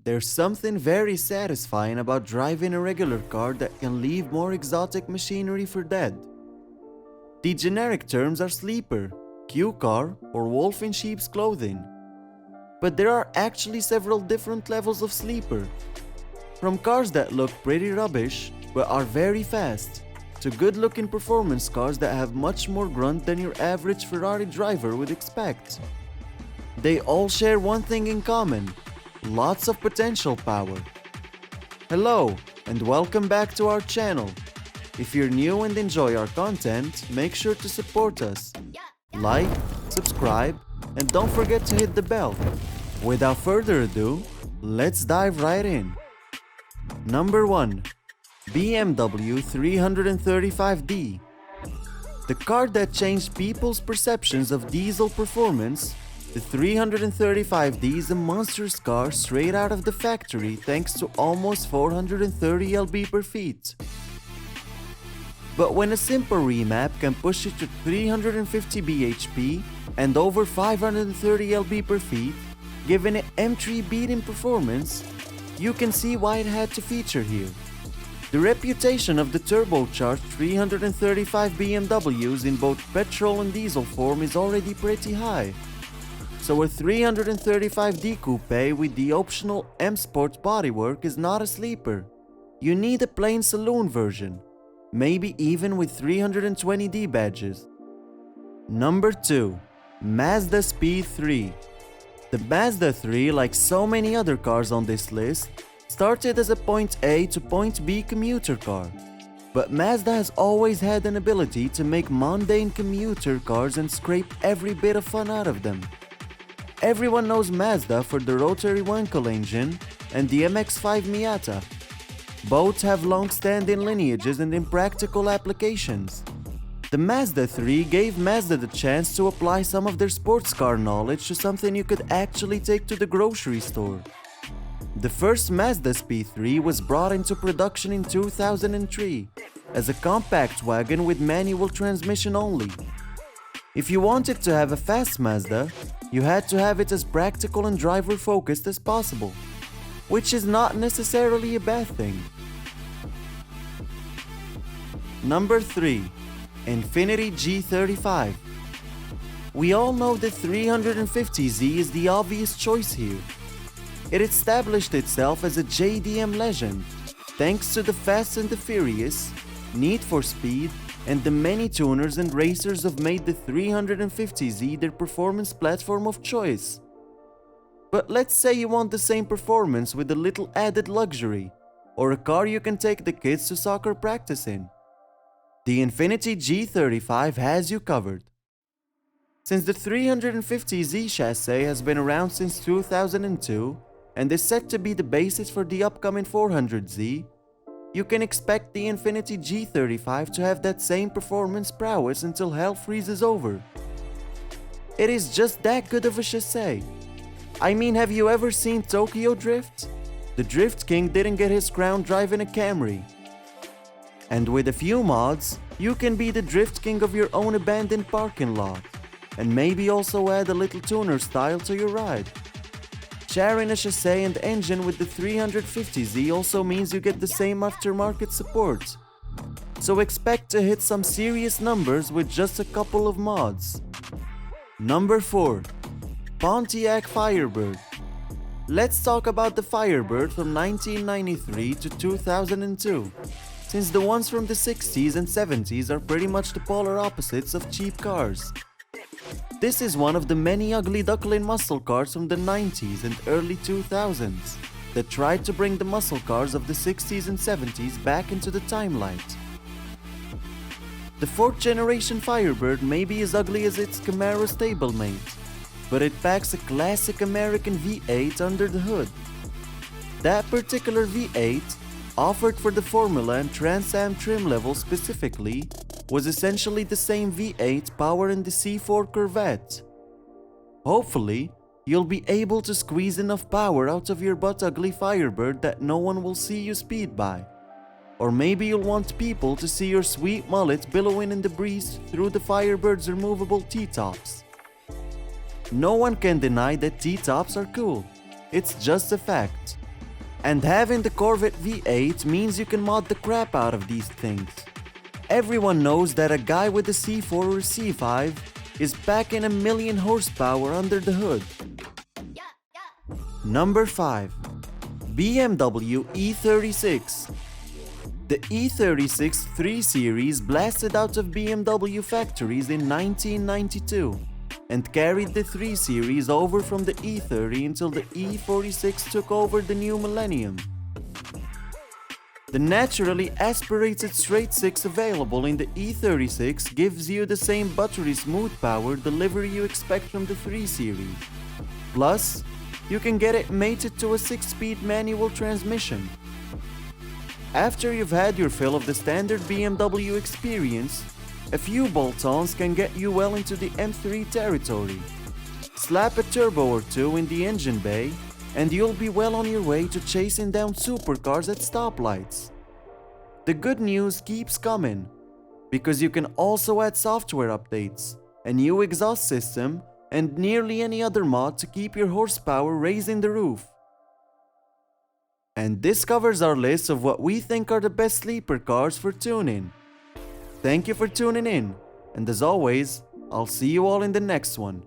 There's something very satisfying about driving a regular car that can leave more exotic machinery for dead. The generic terms are sleeper, Q car, or wolf in sheep's clothing. But there are actually several different levels of sleeper. From cars that look pretty rubbish but are very fast, to good-looking performance cars that have much more grunt than your average Ferrari driver would expect. They all share one thing in common: lots of potential power. Hello, and welcome back to our channel. If you're new and enjoy our content, make sure to support us. Like, subscribe, and don't forget to hit the bell. Without further ado, let's dive right in. Number 1. BMW 335D. The car that changed people's perceptions of diesel performance, the 335D is a monstrous car straight out of the factory thanks to almost 430 lb/ft. But when a simple remap can push it to 350 bhp and over 530 lb/ft, giving it M3 beating performance, you can see why it had to feature here. The reputation of the turbocharged 335 BMWs in both petrol and diesel form is already pretty high. So a 335D coupe with the optional M Sport bodywork is not a sleeper. You need a plain saloon version, maybe even with 320D badges. Number 2. Mazda SP3. The Mazda 3, like so many other cars on this list, started as a point A to point B commuter car. But Mazda has always had an ability to make mundane commuter cars and scrape every bit of fun out of them. Everyone knows Mazda for the rotary Wankel engine and the MX-5 Miata. Both have long-standing lineages and impractical applications. The Mazda 3 gave Mazda the chance to apply some of their sports car knowledge to something you could actually take to the grocery store. The first Mazda SP3 was brought into production in 2003 as a compact wagon with manual transmission only. If you wanted to have a fast Mazda, you had to have it as practical and driver-focused as possible, which is not necessarily a bad thing. Number 3. Infiniti G35. We all know the 350Z is the obvious choice here. It established itself as a JDM legend, thanks to the Fast and the Furious, Need for Speed, and the many tuners and racers have made the 350Z their performance platform of choice. But let's say you want the same performance with a little added luxury, or a car you can take the kids to soccer practice in. The Infiniti G35 has you covered. Since the 350Z chassis has been around since 2002 and is set to be the basis for the upcoming 400Z, you can expect the Infiniti G35 to have that same performance prowess until hell freezes over. It is just that good of a chassis. I mean, have you ever seen Tokyo Drift? The Drift King didn't get his crown driving a Camry. And with a few mods, you can be the Drift King of your own abandoned parking lot, and maybe also add a little tuner style to your ride. Sharing a chassis and engine with the 350Z also means you get the same aftermarket support. So expect to hit some serious numbers with just a couple of mods. Number 4. Pontiac Firebird. Let's talk about the Firebird from 1993 to 2002, since the ones from the 60s and 70s are pretty much the polar opposites of cheap cars. This is one of the many ugly duckling muscle cars from the 90s and early 2000s that tried to bring the muscle cars of the 60s and 70s back into the limelight. The 4th generation Firebird may be as ugly as its Camaro stablemate, but it packs a classic American V8 under the hood. That particular V8, offered for the Formula and Trans Am trim level specifically, was essentially the same V8 powering the C4 Corvette. Hopefully, you'll be able to squeeze enough power out of your butt-ugly Firebird that no one will see you speed by. Or maybe you'll want people to see your sweet mullet billowing in the breeze through the Firebird's removable T-tops. No one can deny that T-tops are cool. It's just a fact. And having the Corvette V8 means you can mod the crap out of these things. Everyone knows that a guy with a C4 or C5 is packing 1,000,000 horsepower under the hood. Number 5. BMW E36. The E36 3 Series blasted out of BMW factories in 1992 and carried the 3 Series over from the E30 until the E46 took over the new millennium. The naturally aspirated straight 6 available in the E36 gives you the same buttery smooth power delivery you expect from the 3 Series. Plus, you can get it mated to a 6-speed manual transmission. After you've had your fill of the standard BMW experience, a few bolt-ons can get you well into the M3 territory. Slap a turbo or two in the engine bay, and you'll be well on your way to chasing down supercars at stoplights. The good news keeps coming, because you can also add software updates, a new exhaust system, and nearly any other mod to keep your horsepower raising the roof. And this covers our list of what we think are the best sleeper cars for tuning. Thank you for tuning in, and as always, I'll see you all in the next one.